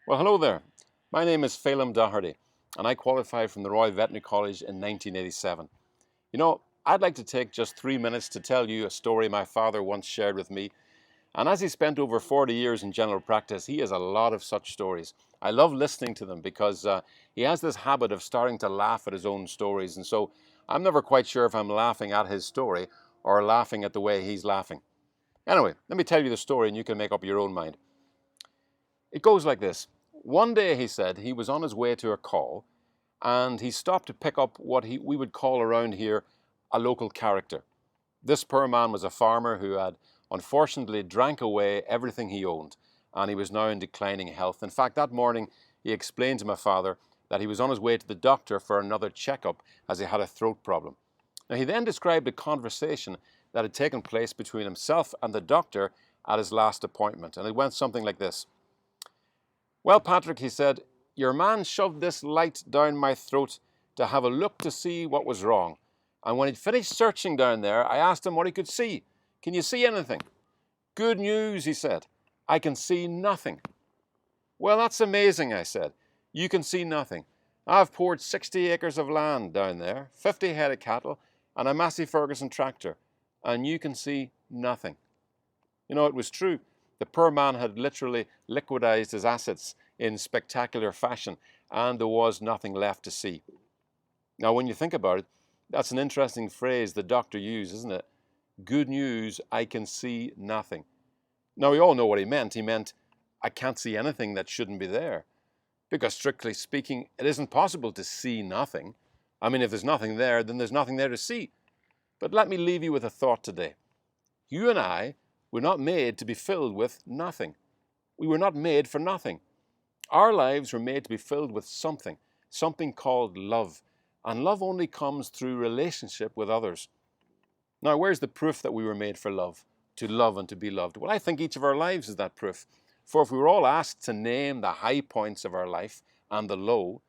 Well, hello there. My name is Phelim Doherty, and I qualified from the Royal Veterinary College in 1987. I'd like to take just 3 minutes to tell you a story my father once shared with me. And as he spent over 40 years in general practice, he has a lot of such stories. I love listening to them because he has this habit of starting to laugh at his own stories. And so I'm never quite sure if I'm laughing at his story or laughing at the way he's laughing. Anyway, let me tell you the story and you can make up your own mind. It goes like this. One day, he said, he was on his way to a call and he stopped to pick up what we would call around here a local character. This poor man was a farmer who had unfortunately drank away everything he owned, and he was now in declining health. In fact, that morning he explained to my father that he was on his way to the doctor for another checkup as he had a throat problem. Now, he then described a conversation that had taken place between himself and the doctor at his last appointment, and it went something like this. "Well, Patrick," he said, "your man shoved this light down my throat to have a look to see what was wrong. And when he'd finished searching down there, I asked him what he could see. 'Can you see anything?' 'Good news,' he said. 'I can see nothing.' 'Well, that's amazing,' I said. 'You can see nothing. I've poured 60 acres of land down there, 50 head of cattle, and a Massey Ferguson tractor, and you can see nothing.' It was true. The poor man had literally liquidized his assets in spectacular fashion, and there was nothing left to see. Now, when you think about it, that's an interesting phrase the doctor used, isn't it? Good news, I can see nothing. Now, we all know what he meant. He meant, I can't see anything that shouldn't be there. Because strictly speaking, it isn't possible to see nothing. I mean, if there's nothing there, then there's nothing there to see. But let me leave you with a thought today. You and I were not made to be filled with nothing. We were not made for nothing. Our lives were made to be filled with something called love. And love only comes through relationship with others. Now, where's the proof that we were made for love, to love and to be loved? Well, I think each of our lives is that proof. For if we were all asked to name the high points of our life and the low,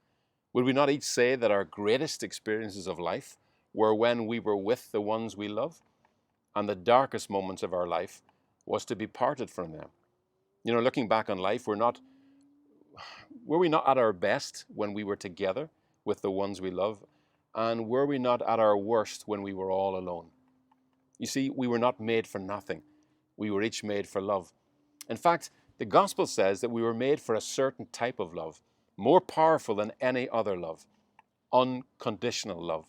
would we not each say that our greatest experiences of life were when we were with the ones we love? And the darkest moments of our life was to be parted from them. Looking back on life, were we not at our best when we were together with the ones we love? And were we not at our worst when we were all alone? You see, we were not made for nothing. We were each made for love. In fact, the gospel says that we were made for a certain type of love, more powerful than any other love, unconditional love.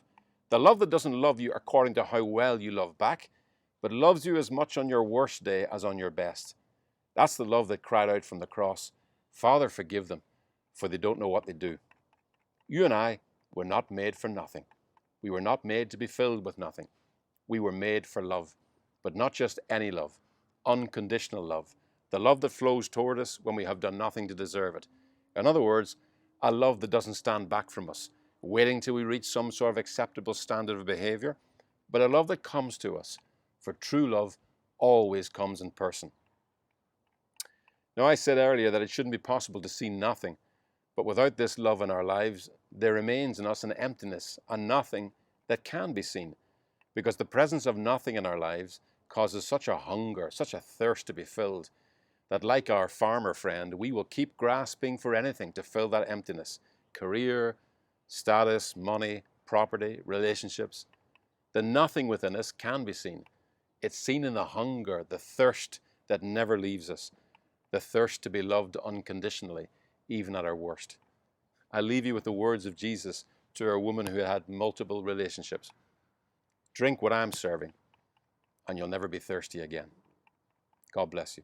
The love that doesn't love you according to how well you love back, but loves you as much on your worst day as on your best. That's the love that cried out from the cross, "Father, forgive them, for they don't know what they do." You and I were not made for nothing. We were not made to be filled with nothing. We were made for love, but not just any love, unconditional love, the love that flows toward us when we have done nothing to deserve it. In other words, a love that doesn't stand back from us, waiting till we reach some sort of acceptable standard of behavior, but a love that comes to us, for true love always comes in person. Now, I said earlier that it shouldn't be possible to see nothing, but without this love in our lives, there remains in us an emptiness, a nothing that can be seen, because the presence of nothing in our lives causes such a hunger, such a thirst to be filled, that like our farmer friend, we will keep grasping for anything to fill that emptiness: career, status, money, property, relationships. The nothing within us can be seen. It's seen in the hunger, the thirst that never leaves us, the thirst to be loved unconditionally, even at our worst. I leave you with the words of Jesus to a woman who had multiple relationships. Drink what I'm serving, and you'll never be thirsty again. God bless you.